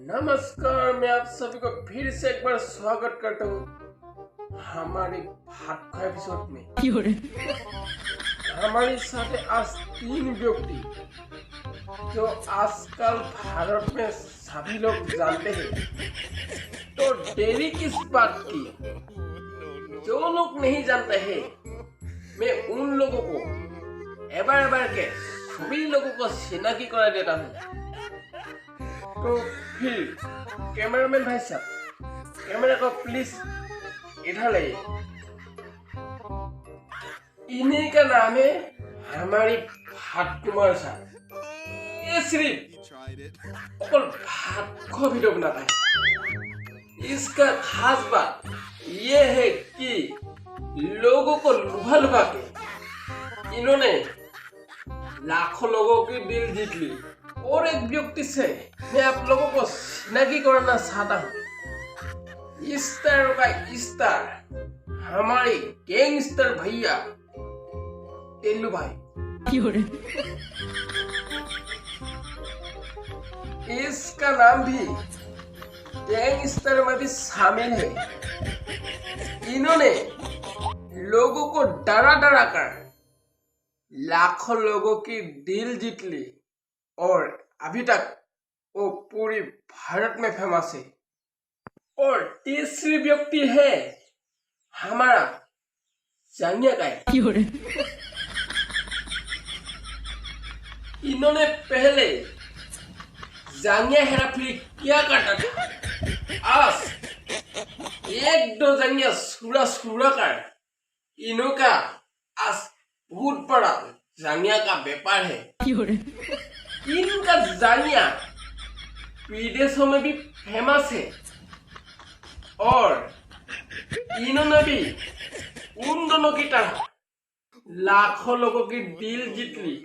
नमस्कार, मैं आप सभी को फिर से एक बार स्वागत करता हूँ हमारे भात का एपिसोड में। हमारे साथ आज 3 व्यक्ति जो आजकल भारत में सभी लोग जानते हैं। तो देरी किस बात की? जो लोग नहीं जानते हैं, मैं उन लोगों को एबार के सभी लोगों को सिनाकी करा देता हूँ। तो फिर कैमरामैन भाई साहब, कैमरा को प्लीज इधर लाइए। इन्हीं का नाम है हमारी भात कुमार साहब। ये सिर्फ भात को वीडियो बनाता है। इसका खास बात ये है कि लोगों को लुभा लुभा के इन्होंने लाखों लोगों की दिल जीत ली। और एक व्यक्ति से मैं आप लोगों को सिनाकी करना चाहता हूँ। स्टार का स्टार, हमारे गैंगस्टर भैया टेल्लू भाई। इसका नाम भी गैंगस्टर में भी शामिल है। इन्होंने लोगों को डरा डरा कर लाखों लोगों की दिल जीत ली और अभी तक वो पूरी भारत में फेमस है। और तीसरी व्यक्ति है हमारा जांगिया का। इन्होंने पहले जांगिया हेराफेरी किया करता था। आज 1-2 जांगिया सुरा कर इनका आज बहुत बड़ा जांगिया का व्यापार है। इनका जांगिया विदेशों में भी फेमस है और इन्होंने भी उन दोनों की तरह लाखों लोगों की दिल जीत ली।